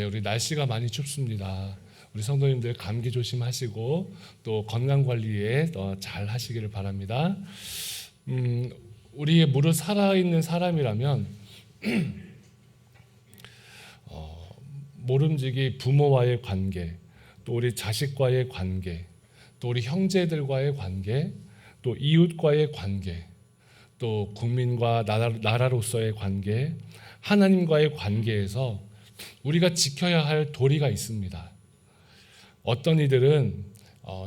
우리 날씨가 많이 춥습니다. 우리 성도님들 감기 조심하시고 또 건강 관리에 잘 하시기를 바랍니다. 우리의 무릇 살아있는 사람이라면 모름지기 부모와의 관계, 또 우리 자식과의 관계, 또 우리 형제들과의 관계, 또 이웃과의 관계, 또 국민과 나라로서의 관계, 하나님과의 관계에서 우리가 지켜야 할 도리가 있습니다. 어떤 이들은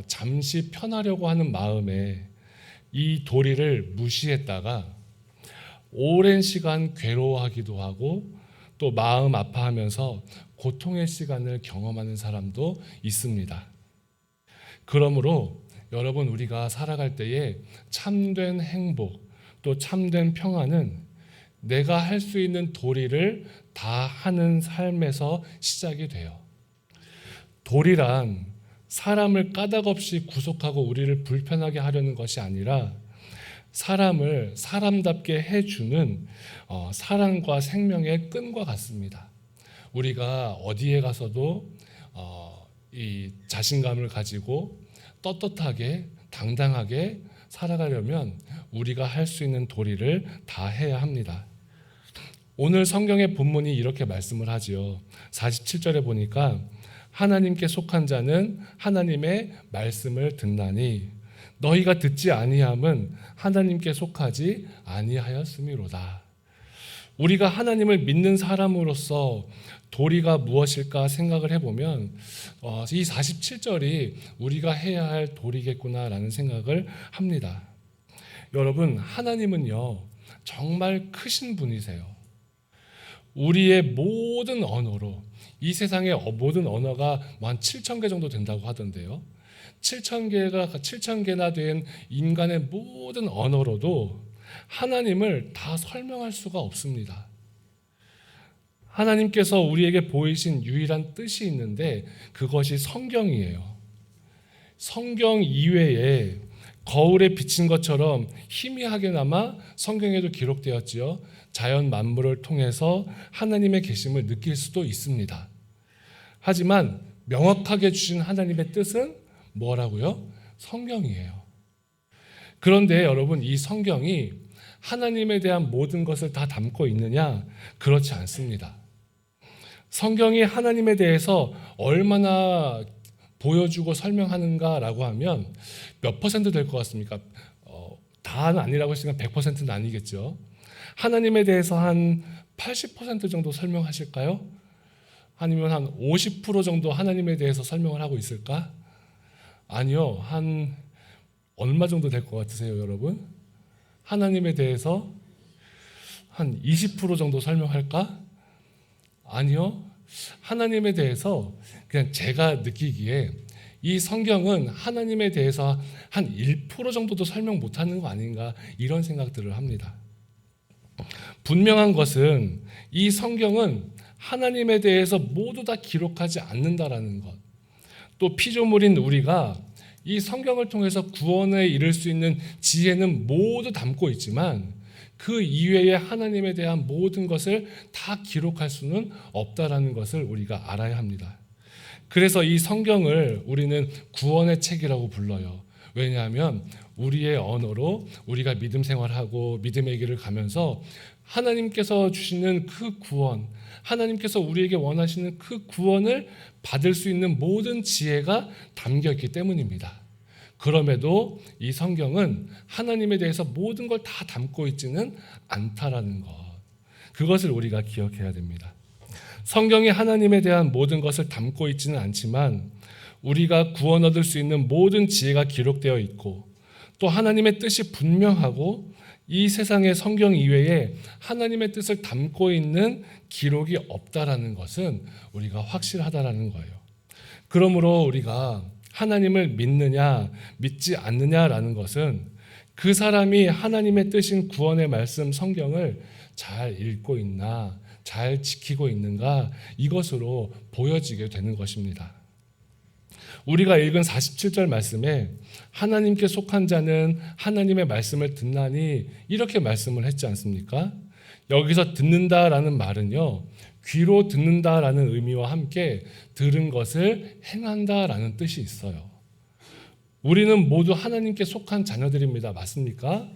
잠시 편하려고 하는 마음에 이 도리를 무시했다가 오랜 시간 괴로워하기도 하고 또 마음 아파하면서 고통의 시간을 경험하는 사람도 있습니다. 그러므로 여러분, 우리가 살아갈 때에 참된 행복 또 참된 평안은 내가 할 수 있는 도리를 다 하는 삶에서 시작이 돼요. 도리란 사람을 까닭없이 구속하고 우리를 불편하게 하려는 것이 아니라 사람을 사람답게 해주는 사랑과 생명의 끈과 같습니다. 우리가 어디에 가서도 이 자신감을 가지고 떳떳하게 당당하게 살아가려면 우리가 할 수 있는 도리를 다 해야 합니다. 오늘 성경의 본문이 이렇게 말씀을 하지요. 47절에 보니까 하나님께 속한 자는 하나님의 말씀을 듣나니 너희가 듣지 아니함은 하나님께 속하지 아니하였음이로다. 우리가 하나님을 믿는 사람으로서 도리가 무엇일까 생각을 해보면 이 47절이 우리가 해야 할 도리겠구나라는 생각을 합니다. 여러분, 하나님은요 정말 크신 분이세요. 우리의 모든 언어로, 이 세상의 모든 언어가 한 7,000개 정도 된다고 하던데요, 7,000개나 된 인간의 모든 언어로도 하나님을 다 설명할 수가 없습니다. 하나님께서 우리에게 보이신 유일한 뜻이 있는데 그것이 성경이에요. 성경 이외에 거울에 비친 것처럼 희미하게나마 성경에도 기록되었지요. 자연 만물을 통해서 하나님의 계심을 느낄 수도 있습니다. 하지만 명확하게 주신 하나님의 뜻은 뭐라고요? 성경이에요. 그런데 여러분, 이 성경이 하나님에 대한 모든 것을 다 담고 있느냐? 그렇지 않습니다. 성경이 하나님에 대해서 얼마나 보여주고 설명하는가라고 하면 몇 퍼센트 될 것 같습니까? 다는 아니라고 했으니까 100%는 아니겠죠. 하나님에 대해서 한 80% 정도 설명하실까요? 아니면 한 50% 정도 하나님에 대해서 설명을 하고 있을까? 아니요. 한 얼마 정도 될 것 같으세요, 여러분? 하나님에 대해서 한 20% 정도 설명할까? 아니요. 하나님에 대해서 그냥 제가 느끼기에 이 성경은 하나님에 대해서 한 1% 정도도 설명 못하는 거 아닌가, 이런 생각들을 합니다. 분명한 것은 이 성경은 하나님에 대해서 모두 다 기록하지 않는다라는 것, 또 피조물인 우리가 이 성경을 통해서 구원에 이를 수 있는 지혜는 모두 담고 있지만 그 이외에 하나님에 대한 모든 것을 다 기록할 수는 없다라는 것을 우리가 알아야 합니다. 그래서 이 성경을 우리는 구원의 책이라고 불러요. 왜냐하면 우리의 언어로 우리가 믿음 생활하고 믿음의 길을 가면서 하나님께서 주시는 그 구원, 하나님께서 우리에게 원하시는 그 구원을 받을 수 있는 모든 지혜가 담겨 있기 때문입니다. 그럼에도 이 성경은 하나님에 대해서 모든 걸 다 담고 있지는 않다라는 것, 그것을 우리가 기억해야 됩니다. 성경이 하나님에 대한 모든 것을 담고 있지는 않지만 우리가 구원 얻을 수 있는 모든 지혜가 기록되어 있고 또 하나님의 뜻이 분명하고 이 세상의 성경 이외에 하나님의 뜻을 담고 있는 기록이 없다라는 것은 우리가 확실하다라는 거예요. 그러므로 우리가 하나님을 믿느냐 믿지 않느냐라는 것은 그 사람이 하나님의 뜻인 구원의 말씀 성경을 잘 읽고 있나, 잘 지키고 있는가, 이것으로 보여지게 되는 것입니다. 우리가 읽은 47절 말씀에 하나님께 속한 자는 하나님의 말씀을 듣나니 이렇게 말씀을 했지 않습니까? 여기서 듣는다라는 말은요, 귀로 듣는다라는 의미와 함께 들은 것을 행한다라는 뜻이 있어요. 우리는 모두 하나님께 속한 자녀들입니다. 맞습니까?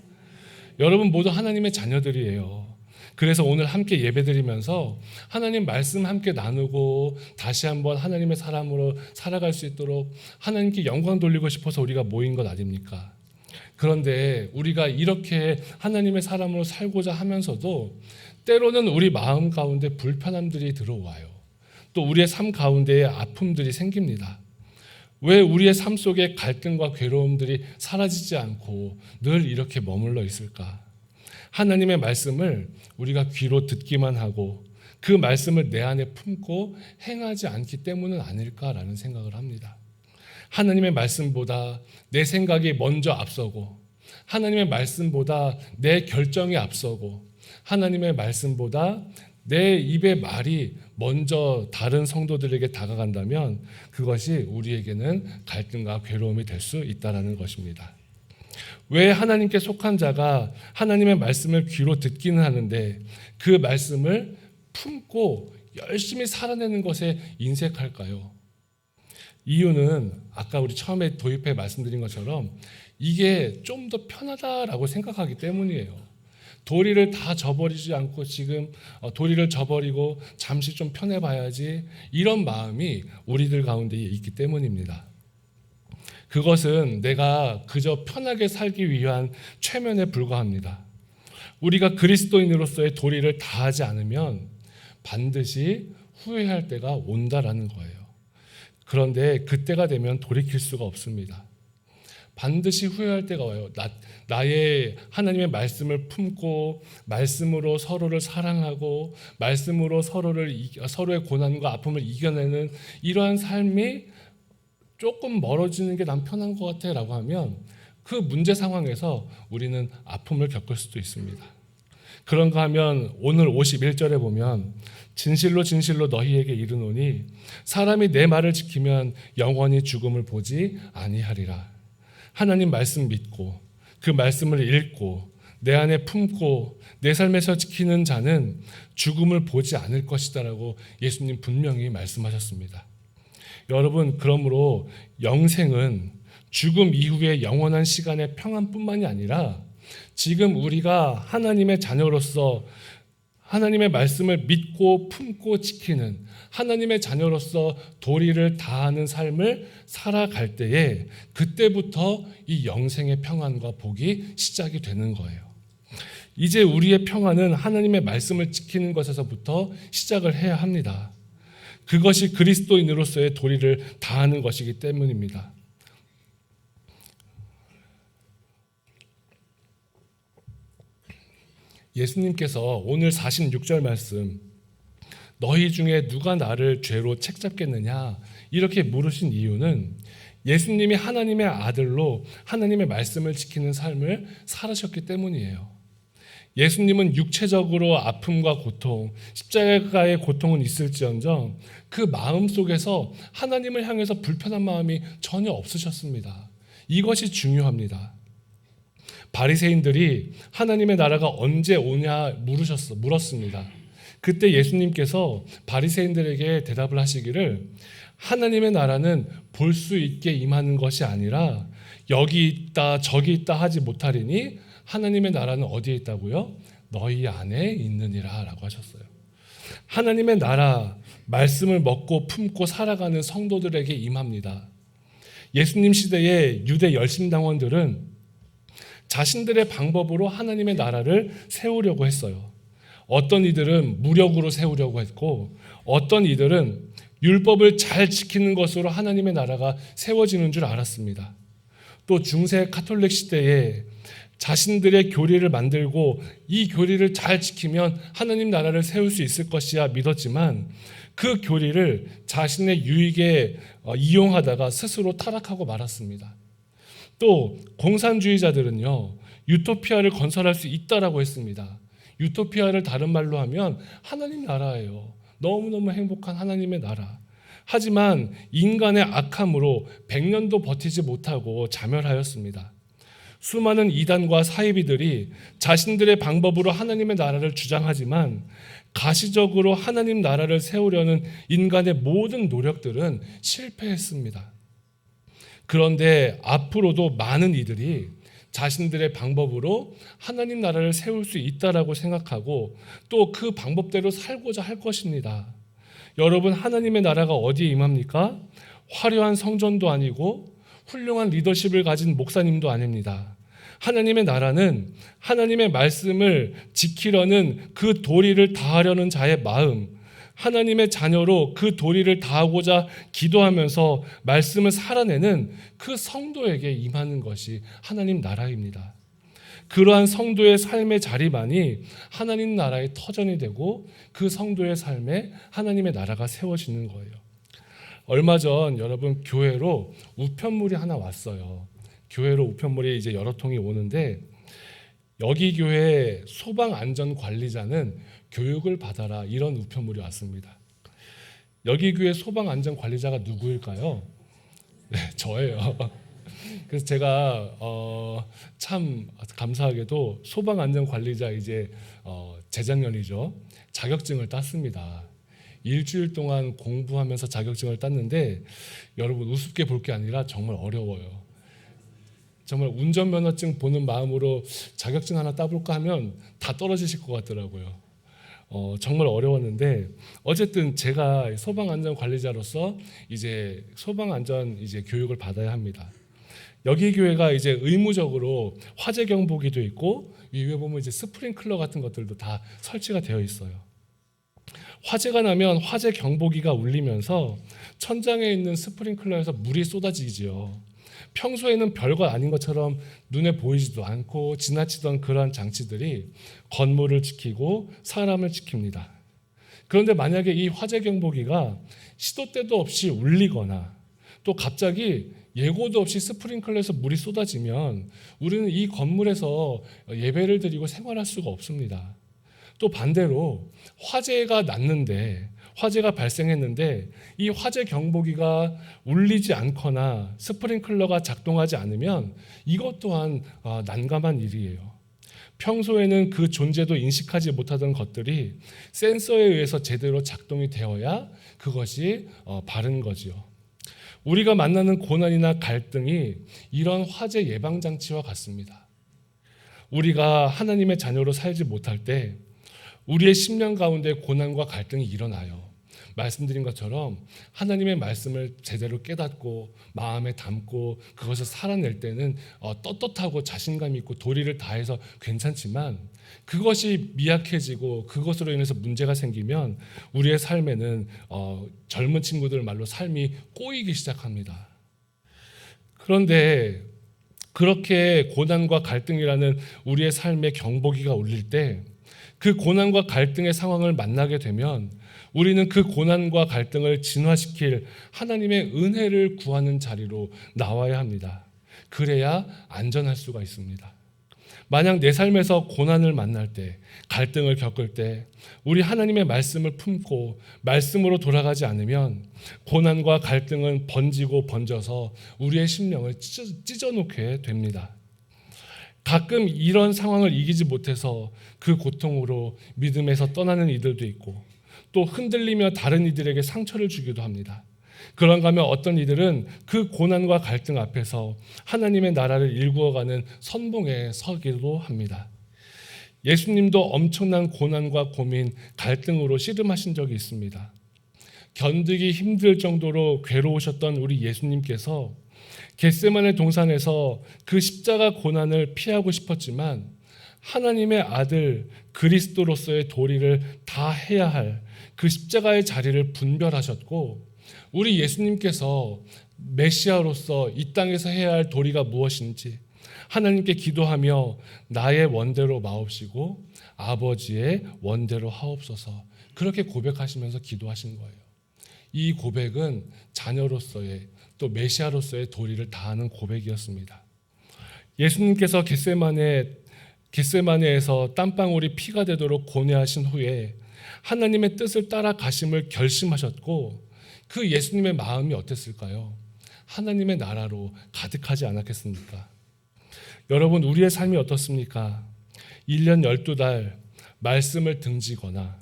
여러분 모두 하나님의 자녀들이에요. 그래서 오늘 함께 예배드리면서 하나님 말씀 함께 나누고 다시 한번 하나님의 사람으로 살아갈 수 있도록 하나님께 영광 돌리고 싶어서 우리가 모인 것 아닙니까? 그런데 우리가 이렇게 하나님의 사람으로 살고자 하면서도 때로는 우리 마음 가운데 불편함들이 들어와요. 또 우리의 삶 가운데에 아픔들이 생깁니다. 왜 우리의 삶 속에 갈등과 괴로움들이 사라지지 않고 늘 이렇게 머물러 있을까? 하나님의 말씀을 우리가 귀로 듣기만 하고 그 말씀을 내 안에 품고 행하지 않기 때문은 아닐까라는 생각을 합니다. 하나님의 말씀보다 내 생각이 먼저 앞서고 하나님의 말씀보다 내 결정이 앞서고 하나님의 말씀보다 내 입의 말이 먼저 다른 성도들에게 다가간다면 그것이 우리에게는 갈등과 괴로움이 될 수 있다는 것입니다. 왜 하나님께 속한 자가 하나님의 말씀을 귀로 듣기는 하는데 그 말씀을 품고 열심히 살아내는 것에 인색할까요? 이유는 아까 우리 처음에 도입해 말씀드린 것처럼 이게 좀 더 편하다라고 생각하기 때문이에요. 도리를 다 저버리지 않고 지금 도리를 저버리고 잠시 좀 편해봐야지 이런 마음이 우리들 가운데 있기 때문입니다. 그것은 내가 그저 편하게 살기 위한 최면에 불과합니다. 우리가 그리스도인으로서의 도리를 다하지 않으면 반드시 후회할 때가 온다라는 거예요. 그런데 그때가 되면 돌이킬 수가 없습니다. 반드시 후회할 때가 와요. 나의 하나님의 말씀을 품고 말씀으로 서로를 사랑하고 말씀으로 서로의 고난과 아픔을 이겨내는 이러한 삶이 조금 멀어지는 게 난 편한 것 같아 라고 하면 그 문제 상황에서 우리는 아픔을 겪을 수도 있습니다. 그런가 하면 오늘 51절에 보면 진실로 진실로 너희에게 이르노니 사람이 내 말을 지키면 영원히 죽음을 보지 아니하리라. 하나님 말씀 믿고 그 말씀을 읽고 내 안에 품고 내 삶에서 지키는 자는 죽음을 보지 않을 것이다라고 예수님 분명히 말씀하셨습니다. 여러분, 그러므로 영생은 죽음 이후의 영원한 시간의 평안뿐만이 아니라 지금 우리가 하나님의 자녀로서 하나님의 말씀을 믿고 품고 지키는 하나님의 자녀로서 도리를 다하는 삶을 살아갈 때에 그때부터 이 영생의 평안과 복이 시작이 되는 거예요. 이제 우리의 평안은 하나님의 말씀을 지키는 것에서부터 시작을 해야 합니다. 그것이 그리스도인으로서의 도리를 다하는 것이기 때문입니다. 예수님께서 오늘 46절 말씀 너희 중에 누가 나를 죄로 책잡겠느냐 이렇게 물으신 이유는 예수님이 하나님의 아들로 하나님의 말씀을 지키는 삶을 살으셨기 때문이에요. 예수님은 육체적으로 아픔과 고통, 십자가의 고통은 있을지언정 그 마음 속에서 하나님을 향해서 불편한 마음이 전혀 없으셨습니다. 이것이 중요합니다. 바리새인들이 하나님의 나라가 언제 오냐 물었습니다. 그때 예수님께서 바리새인들에게 대답을 하시기를 하나님의 나라는 볼 수 있게 임하는 것이 아니라 여기 있다 저기 있다 하지 못하리니 하나님의 나라는 어디에 있다고요? 너희 안에 있느니라 라고 하셨어요. 하나님의 나라 말씀을 먹고 품고 살아가는 성도들에게 임합니다. 예수님 시대의 유대 열심당원들은 자신들의 방법으로 하나님의 나라를 세우려고 했어요. 어떤 이들은 무력으로 세우려고 했고 어떤 이들은 율법을 잘 지키는 것으로 하나님의 나라가 세워지는 줄 알았습니다. 또 중세 카톨릭 시대에 자신들의 교리를 만들고 이 교리를 잘 지키면 하나님 나라를 세울 수 있을 것이야 믿었지만 그 교리를 자신의 유익에 이용하다가 스스로 타락하고 말았습니다. 또 공산주의자들은요 유토피아를 건설할 수 있다라고 했습니다. 유토피아를 다른 말로 하면 하나님 나라예요. 너무너무 행복한 하나님의 나라. 하지만 인간의 악함으로 100년도 버티지 못하고 자멸하였습니다. 수많은 이단과 사이비들이 자신들의 방법으로 하나님의 나라를 주장하지만 가시적으로 하나님 나라를 세우려는 인간의 모든 노력들은 실패했습니다. 그런데 앞으로도 많은 이들이 자신들의 방법으로 하나님 나라를 세울 수 있다라고 생각하고 또 그 방법대로 살고자 할 것입니다. 여러분, 하나님의 나라가 어디에 임합니까? 화려한 성전도 아니고 훌륭한 리더십을 가진 목사님도 아닙니다. 하나님의 나라는 하나님의 말씀을 지키려는 그 도리를 다하려는 자의 마음, 하나님의 자녀로 그 도리를 다하고자 기도하면서 말씀을 살아내는 그 성도에게 임하는 것이 하나님 나라입니다. 그러한 성도의 삶의 자리만이 하나님 나라의 터전이 되고 그 성도의 삶에 하나님의 나라가 세워지는 거예요. 얼마 전 여러분 교회로 우편물이 하나 왔어요. 교회로 우편물이 이제 여러 통이 오는데 여기 교회 소방안전관리자는 교육을 받아라, 이런 우편물이 왔습니다. 여기 교회 소방안전관리자가 누구일까요? 네, 저예요. 그래서 제가 참 감사하게도 소방안전관리자 이제 재작년이죠. 자격증을 땄습니다. 일주일 동안 공부하면서 자격증을 땄는데 여러분 우습게 볼 게 아니라 정말 어려워요. 정말 운전면허증 보는 마음으로 자격증 하나 따볼까 하면 다 떨어지실 것 같더라고요. 정말 어려웠는데 어쨌든 제가 소방안전관리자로서 이제 소방안전 이제 교육을 받아야 합니다. 여기 교회가 이제 의무적으로 화재 경보기도 있고 위에 보면 이제 스프링클러 같은 것들도 다 설치가 되어 있어요. 화재가 나면 화재 경보기가 울리면서 천장에 있는 스프링클러에서 물이 쏟아지지요. 평소에는 별거 아닌 것처럼 눈에 보이지도 않고 지나치던 그러한 장치들이 건물을 지키고 사람을 지킵니다. 그런데 만약에 이 화재 경보기가 시도 때도 없이 울리거나 또 갑자기 예고도 없이 스프링클러에서 물이 쏟아지면 우리는 이 건물에서 예배를 드리고 생활할 수가 없습니다. 또 반대로 화재가 났는데 화재가 발생했는데 이 화재 경보기가 울리지 않거나 스프링클러가 작동하지 않으면 이것 또한 난감한 일이에요. 평소에는 그 존재도 인식하지 못하던 것들이 센서에 의해서 제대로 작동이 되어야 그것이 바른 거지요. 우리가 만나는 고난이나 갈등이 이런 화재 예방장치와 같습니다. 우리가 하나님의 자녀로 살지 못할 때 우리의 심령 가운데 고난과 갈등이 일어나요. 말씀드린 것처럼 하나님의 말씀을 제대로 깨닫고 마음에 담고 그것을 살아낼 때는 떳떳하고 자신감 있고 도리를 다해서 괜찮지만 그것이 미약해지고 그것으로 인해서 문제가 생기면 우리의 삶에는 젊은 친구들 말로 삶이 꼬이기 시작합니다. 그런데 그렇게 고난과 갈등이라는 우리의 삶의 경보기가 울릴 때 그 고난과 갈등의 상황을 만나게 되면 우리는 그 고난과 갈등을 진화시킬 하나님의 은혜를 구하는 자리로 나와야 합니다. 그래야 안전할 수가 있습니다. 만약 내 삶에서 고난을 만날 때, 갈등을 겪을 때 우리 하나님의 말씀을 품고 말씀으로 돌아가지 않으면 고난과 갈등은 번지고 번져서 우리의 심령을 찢어놓게 됩니다. 가끔 이런 상황을 이기지 못해서 그 고통으로 믿음에서 떠나는 이들도 있고 또 흔들리며 다른 이들에게 상처를 주기도 합니다. 그런가 하면 어떤 이들은 그 고난과 갈등 앞에서 하나님의 나라를 일구어가는 선봉에 서기도 합니다. 예수님도 엄청난 고난과 고민, 갈등으로 씨름하신 적이 있습니다. 견디기 힘들 정도로 괴로우셨던 우리 예수님께서 겟세마네 동산에서 그 십자가 고난을 피하고 싶었지만 하나님의 아들 그리스도로서의 도리를 다 해야 할 그 십자가의 자리를 분별하셨고 우리 예수님께서 메시아로서 이 땅에서 해야 할 도리가 무엇인지 하나님께 기도하며 나의 원대로 마옵시고 아버지의 원대로 하옵소서 그렇게 고백하시면서 기도하신 거예요. 이 고백은 자녀로서의 또 메시아로서의 도리를 다하는 고백이었습니다. 예수님께서 겟세마네에서 땀방울이 피가 되도록 고뇌하신 후에 하나님의 뜻을 따라가심을 결심하셨고 그 예수님의 마음이 어땠을까요? 하나님의 나라로 가득하지 않았겠습니까? 여러분, 우리의 삶이 어떻습니까? 1년 12달 말씀을 등지거나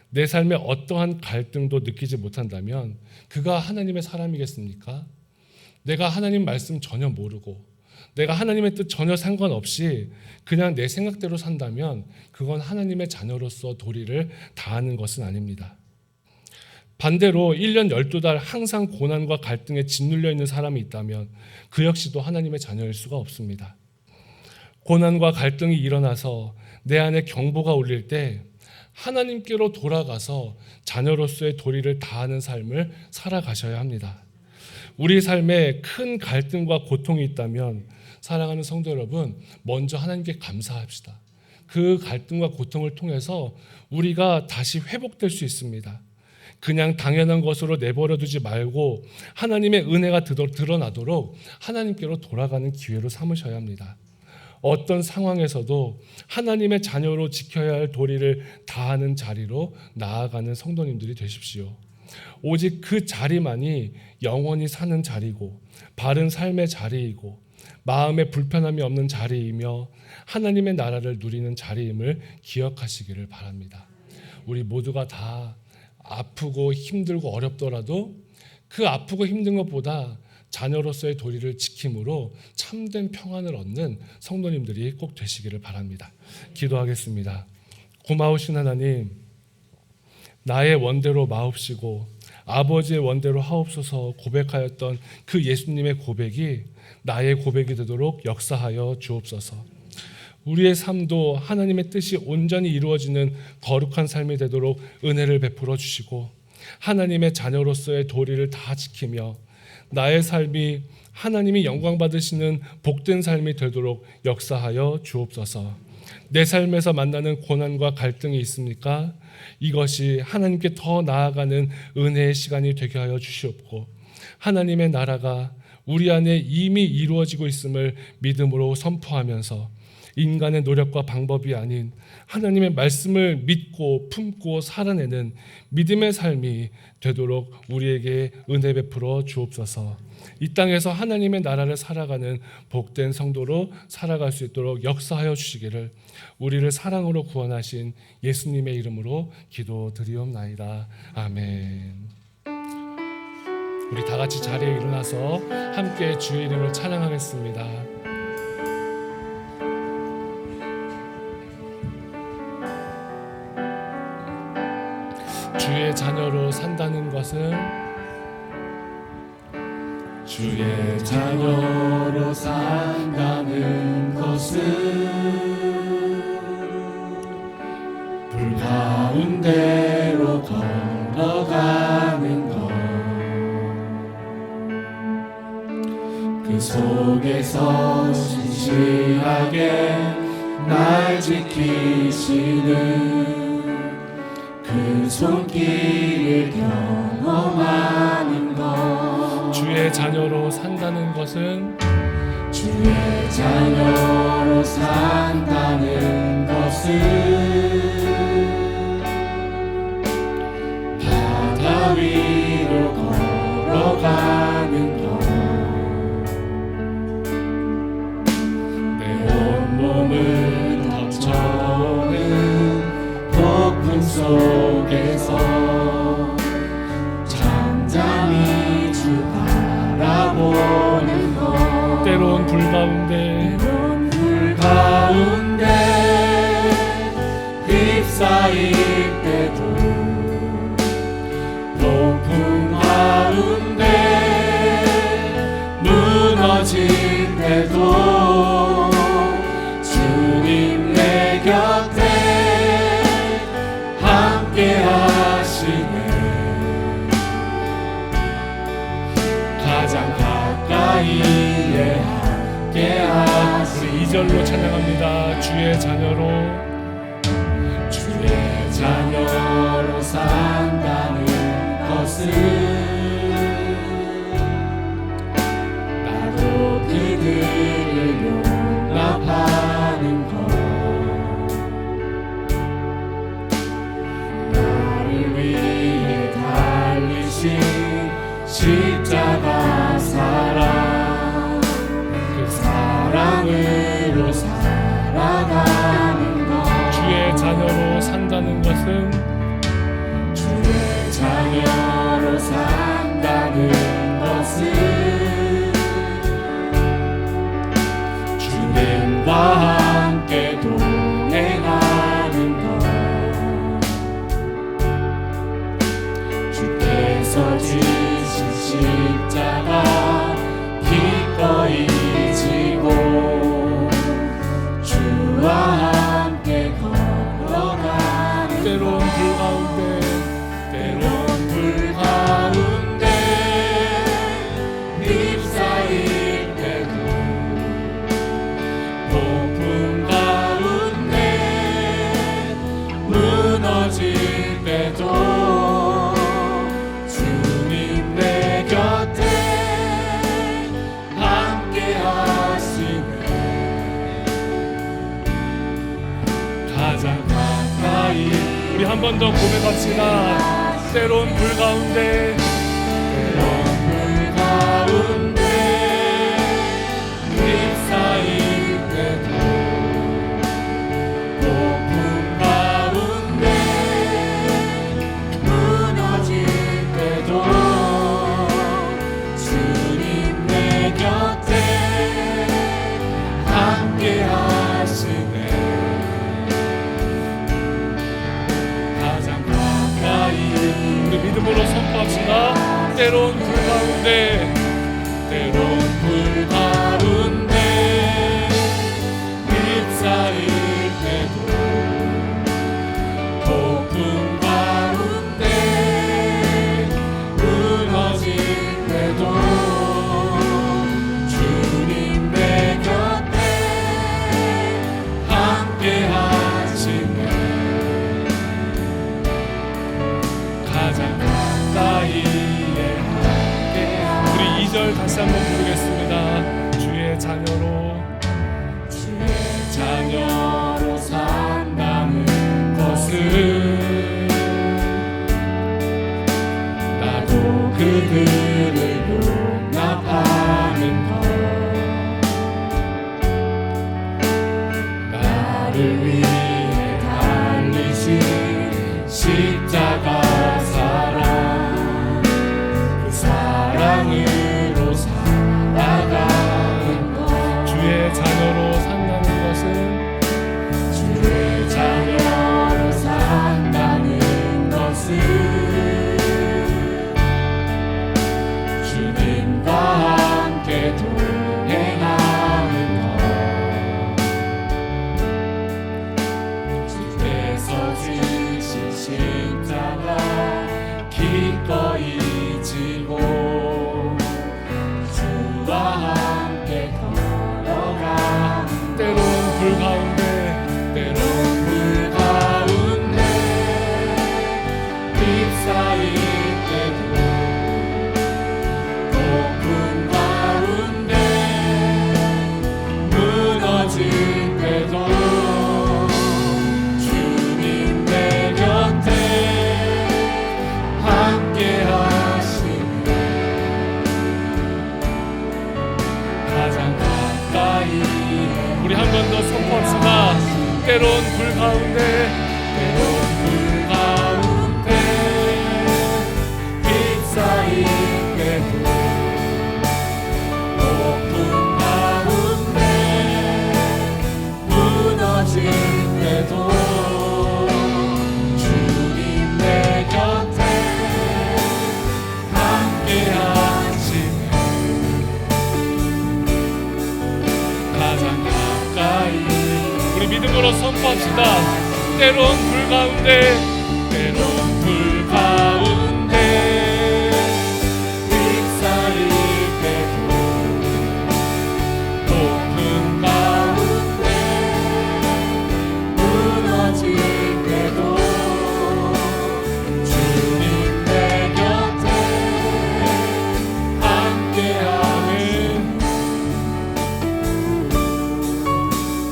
내 삶에 어떠한 갈등도 느끼지 못한다면 그가 하나님의 사람이겠습니까? 내가 하나님 말씀 전혀 모르고 내가 하나님의 뜻 전혀 상관없이 그냥 내 생각대로 산다면 그건 하나님의 자녀로서 도리를 다하는 것은 아닙니다. 반대로 1년 12달 항상 고난과 갈등에 짓눌려 있는 사람이 있다면 그 역시도 하나님의 자녀일 수가 없습니다. 고난과 갈등이 일어나서 내 안에 경보가 울릴 때 하나님께로 돌아가서 자녀로서의 도리를 다하는 삶을 살아가셔야 합니다. 우리 삶에 큰 갈등과 고통이 있다면 사랑하는 성도 여러분, 먼저 하나님께 감사합시다. 그 갈등과 고통을 통해서 우리가 다시 회복될 수 있습니다. 그냥 당연한 것으로 내버려 두지 말고 하나님의 은혜가 드러나도록 하나님께로 돌아가는 기회로 삼으셔야 합니다. 어떤 상황에서도 하나님의 자녀로 지켜야 할 도리를 다하는 자리로 나아가는 성도님들이 되십시오. 오직 그 자리만이 영원히 사는 자리고 바른 삶의 자리이고 마음에 불편함이 없는 자리이며 하나님의 나라를 누리는 자리임을 기억하시기를 바랍니다. 우리 모두가 다 아프고 힘들고 어렵더라도 그 아프고 힘든 것보다 자녀로서의 도리를 지킴으로 참된 평안을 얻는 성도님들이 꼭 되시기를 바랍니다. 기도하겠습니다. 고마우신 하나님, 나의 원대로 마옵시고 아버지의 원대로 하옵소서 고백하였던 그 예수님의 고백이 나의 고백이 되도록 역사하여 주옵소서. 우리의 삶도 하나님의 뜻이 온전히 이루어지는 거룩한 삶이 되도록 은혜를 베풀어 주시고 하나님의 자녀로서의 도리를 다 지키며 나의 삶이 하나님이 영광 받으시는 복된 삶이 되도록 역사하여 주옵소서. 내 삶에서 만나는 고난과 갈등이 있습니까? 이것이 하나님께 더 나아가는 은혜의 시간이 되게 하여 주시옵고 하나님의 나라가 우리 안에 이미 이루어지고 있음을 믿음으로 선포하면서 인간의 노력과 방법이 아닌 하나님의 말씀을 믿고 품고 살아내는 믿음의 삶이 되도록 우리에게 은혜 베풀어 주옵소서. 이 땅에서 하나님의 나라를 살아가는 복된 성도로 살아갈 수 있도록 역사하여 주시기를 우리를 사랑으로 구원하신 예수님의 이름으로 기도드리옵나이다. 아멘. 우리 다 같이 자리에 일어나서 함께 주의 이름을 찬양하겠습니다. 주의 자녀로 산다는 것은 주의 자녀로 산다는 것은 불 가운데로 걸어가는 것, 그 속에서 신실하게 날 지키시는 그 손길을 경험하는 것. 주의 자녀로 산다는 것은 주의 자녀로 산다는 것은 바다 위로 걸어가는 것, 내 온몸을 덮쳐오는 폭풍 속에서 잠잠히 주 바라보는 것, 때론 불 가운데 휩싸일 때도 폭풍 가운데 무너질 때도 주님 내 곁에 함께 하시네. 가장 가까이에 함께 하시네. 2절로 찬양합니다. 주의 자녀로 주의 자녀로 산다는 것은 나도 그들을 용납하는 것, 나를 위해 달리신 십자가 사랑, 그 사랑을 사랑으로 살아가는 것 주의 자녀로 산다는 것은 주의 자녀로 산다는 것은 주님과 함께 동행하는 것 주께서 지신 십자가 기꺼이 지고 주와 함께 걸어가는 때론 불 가운데 불 가운데 휩싸일 때도 폭풍 가운데 무너질 때도 주님 내 곁에 함께 하시네 가장 가까이 우리 한 번 더 고백합시다. 때론 불 가운데 불 가운데 휩싸일 때도 폭풍 가운데 무너질 때도 주님 내 곁에 함께 하시네 가장 가까이 우리 믿음으로 선포합시다. 때론 불 가운데 불 가운데 휩싸일 때도 폭풍 가운데 무너질 때도 주님 내 곁에 함께 하시네 가장 가까이에 함께 우리 2절 다시 한번 부르겠습니다. 주의 자녀로 주의 자녀로 산다는 것은 나도 그들을 용납하는 것 나를 위해 달리신 십자가 사랑 그 사랑으로 살아가는 것 주의 자녀로 산다는 것은 주의 자녀로 산다는 것은 주님과 함께 동행하는 것 주께서 지신 십자가 기꺼이 지고 주와 함께 걸어가는 때론 불 가운데 불 가운데 휩싸일 때도 폭풍 가운데 무너질 때도 주님 내 곁에 함께 하시네 가장 가까이 우리 한 번 더 선포합시다. 때론 불 가운데 불 가운데 휩싸일 때도 폭풍 가운데 무너질 때도 주님 내 곁에 함께 하시네 가장 가까이 우리 믿음으로 선포합시다. 때론 불 가운데 불 가운데 휩싸일 때도 폭풍 가운데 무너질 때도 주님 내 곁에 함께하는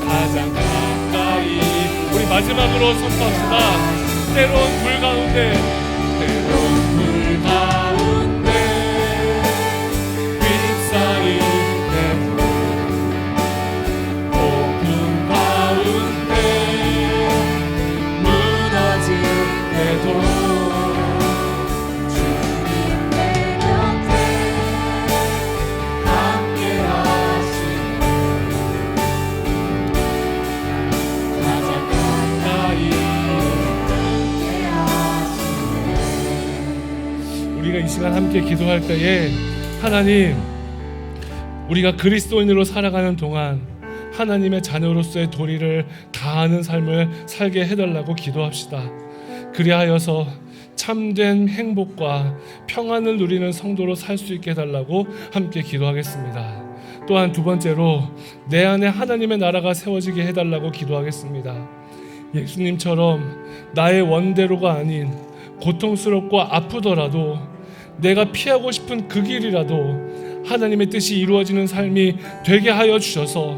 가장 가까이 우리 마지막으로 선포합시다. 때론 불 가운데 불 가운데 휩싸일 때도 시간 함께 기도할 때에 하나님, 우리가 그리스도인으로 살아가는 동안 하나님의 자녀로서의 도리를 다하는 삶을 살게 해달라고 기도합시다. 그리하여서 참된 행복과 평안을 누리는 성도로 살 수 있게 해달라고 함께 기도하겠습니다. 또한 두 번째로 내 안에 하나님의 나라가 세워지게 해달라고 기도하겠습니다. 예수님처럼 나의 원대로가 아닌 고통스럽고 아프더라도 내가 피하고 싶은 그 길이라도 하나님의 뜻이 이루어지는 삶이 되게 하여 주셔서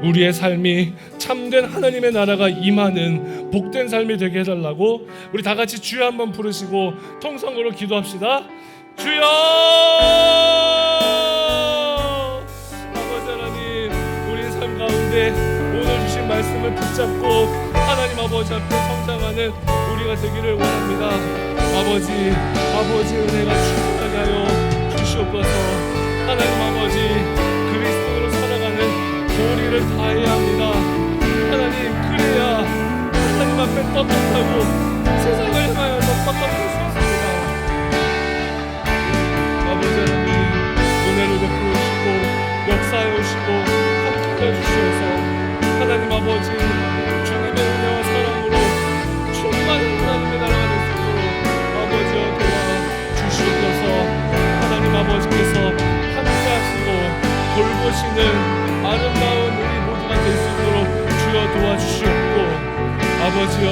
우리의 삶이 참된 하나님의 나라가 임하는 복된 삶이 되게 해달라고 우리 다 같이 주여 한번 부르시고 통성으로 기도합시다. 주여! 아버지 하나님, 우리의 삶 가운데 오늘 주신 말씀을 붙잡고 하나님 아버지 앞에 성장하는 우리가 되기를 원합니다. 아버지 은혜가 충만하게 하여 주시옵소서. 하나님 아버지, 그리스도로 살아가는 도리를 다해야 합니다. 하나님, 그래야 하나님 앞에 떳떳하고 세상을 향하여서 떳떳할 수 있습니다. 아버지 하나님, 은혜를 베풀어 주시고 역사해 오시고 함께해 주시옵소서. 하나님 아버지, 주님의 은혜와 사랑으로 충만한 하나님의 나라가 될 수 있도록 아버지여 도와주시옵소서. 하나님 아버지께서 함께하시고 돌보시는 아름다운 우리 모두가 될 수 있도록 주여 도와주시옵고, 아버지여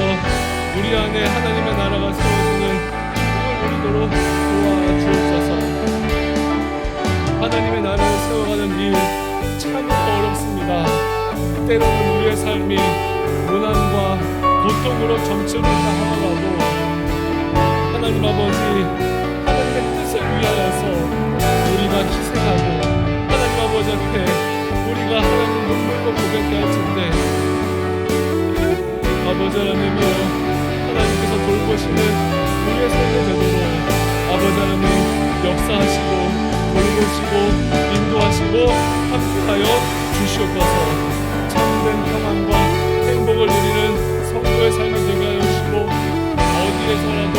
우리 안에 하나님의 나라가 세워지는 꿈을 누리도록 도와주옵소서. 하나님의 나라를 세워가는 일 참 어렵습니다. 때로는 우리의 삶이 고난과 고통으로 점치는다 하더라도 하나님 아버지, 하나님의 뜻을 위하여서 우리가 희생하고 하나님 아버지 앞에 우리가 하나님 눈물로 고백해야 할 텐데, 아버지 하나님이여, 하나님께서 돌보시는 우리의 삶이 되도록 아버지 하나님 역사하시고 돌보시고 인도하시고 함께하여 주시옵소서. 참된 평안과 행복을 누리는 성도의 삶이 되게 하여 주시고, 어디에서라도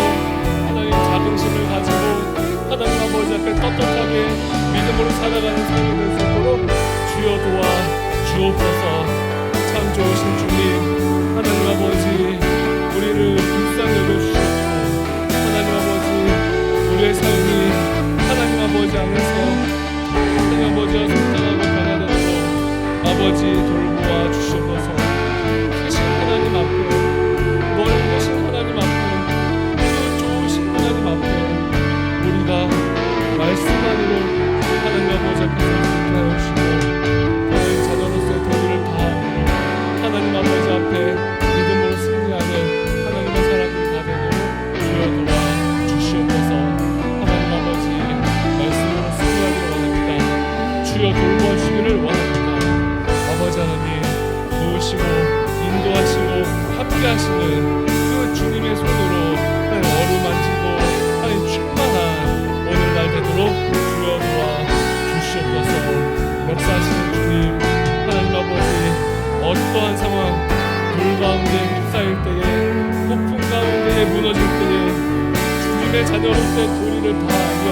하나님 자긍심을 가지고 하나님 아버지 앞에 떳떳하게 믿음으로 살아가는 삶이 될 수 있도록 주여 도와 주옵소서. 참 좋으신 주님, 하나님 아버지, 우리를 불쌍히 여겨주시옵고, 하나님 아버지, 우리의 삶이 하나님 아버지 안에서 하나님 아버지와 성장하고 변화되도록 아버지 돌보아 주시옵소서. 크신 하나님 앞에, 멀리신 하나님 앞에, 그 좋으신 하나님 앞에 우리가 말씀만으로 하나님 아버지 앞에서 승리하여 주시고, 하나님 자녀로서의 도리를 다하고 하나님 아버지 앞에 믿음으로 승리하는 하나님의 사람들이 다 되도록 주여 도와 주시옵소서. 하나님 아버지, 말씀으로 승리하기를 원합니다. 주여 돌보시기를 원합니다. 아버지 하나님, 도우시고 인도하시고 함께하시는 그 주님의 손으로 하나님 어루만지고 하나님 충만한 오늘날 되도록 주여 도와 주시옵소서. 역사하시는 주님, 하나님 아버지, 어떠한 상황 불 가운데 휩싸일 때에, 폭풍 가운데 무너질 때에 주님의 자녀로서의 도리를 다하며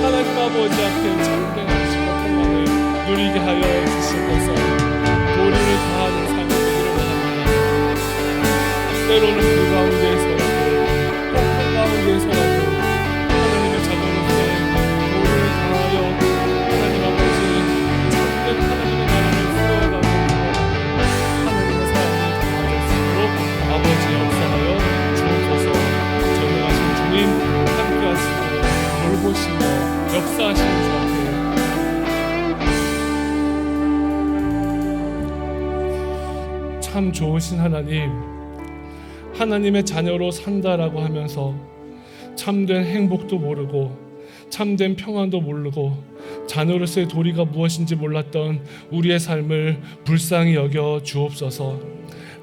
하나님 아버지 앞에 참된 안식과 평안을 누리게 하여 주시옵소서. 도리를 다하는 삶이 되기를 원합니다. 때로는 그 가운데에서라도, 폭풍 가운데에서라도 하나님의 자녀로서의 도리를 다하여 하나님 아버지 참된 하나님의 나라를 세워가고 하나님의 사랑이 강화될 수 있도록 아버지 역사하여 주옵소서. 전능하신 주님 함께하시고 돌보시며 역사하시는 주 앞에 참 좋으신 하나님, 하나님의 자녀로 산다라고 하면서 참된 행복도 모르고 참된 평안도 모르고 자녀로서의 도리가 무엇인지 몰랐던 우리의 삶을 불쌍히 여겨 주옵소서.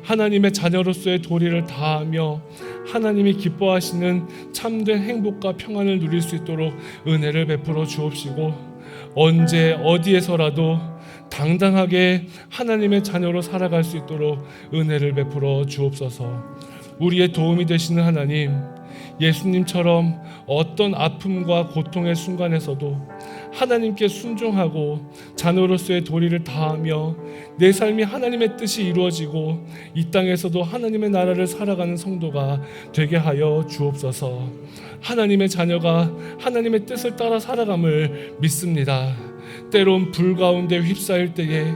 하나님의 자녀로서의 도리를 다하며 하나님이 기뻐하시는 참된 행복과 평안을 누릴 수 있도록 은혜를 베풀어 주옵시고, 언제 어디에서라도 당당하게 하나님의 자녀로 살아갈 수 있도록 은혜를 베풀어 주옵소서. 우리의 도움이 되시는 하나님, 예수님처럼 어떤 아픔과 고통의 순간에서도 하나님께 순종하고 자녀로서의 도리를 다하며 내 삶이 하나님의 뜻이 이루어지고 이 땅에서도 하나님의 나라를 살아가는 성도가 되게 하여 주옵소서. 하나님의 자녀가 하나님의 뜻을 따라 살아감을 믿습니다. 때론 불 가운데 휩싸일 때에,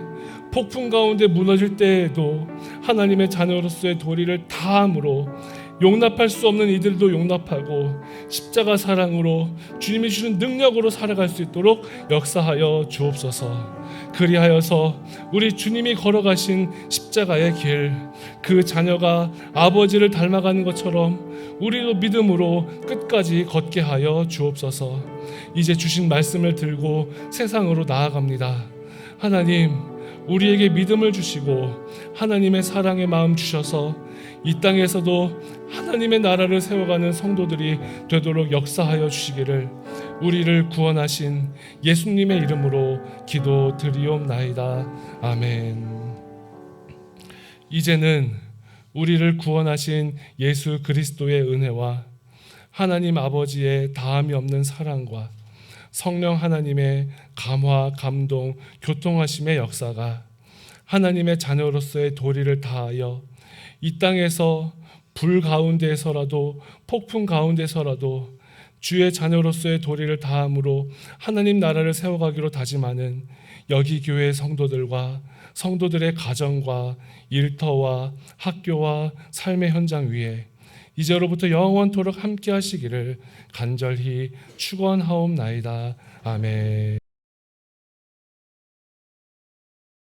폭풍 가운데 무너질 때에도 하나님의 자녀로서의 도리를 다함으로 용납할 수 없는 이들도 용납하고 십자가 사랑으로 주님이 주신 능력으로 살아갈 수 있도록 역사하여 주옵소서. 그리하여서 우리 주님이 걸어가신 십자가의 길, 그 자녀가 아버지를 닮아가는 것처럼 우리도 믿음으로 끝까지 걷게 하여 주옵소서. 이제 주신 말씀을 들고 세상으로 나아갑니다. 하나님, 우리에게 믿음을 주시고 하나님의 사랑의 마음 주셔서 이 땅에서도 하나님의 나라를 세워가는 성도들이 되도록 역사하여 주시기를 우리를 구원하신 예수님의 이름으로 기도드리옵나이다. 아멘. 이제는 우리를 구원하신 예수 그리스도의 은혜와 하나님 아버지의 다함이 없는 사랑과 성령 하나님의 감화, 감동, 교통하심의 역사가 하나님의 자녀로서의 도리를 다하여 이 땅에서 불 가운데에서라도 폭풍 가운데서라도 주의 자녀로서의 도리를 다함으로 하나님 나라를 세워가기로 다짐하는 여기 교회의 성도들과 성도들의 가정과 일터와 학교와 삶의 현장 위에 이제로부터 영원토록 함께 하시기를 간절히 축원하옵나이다. 아멘.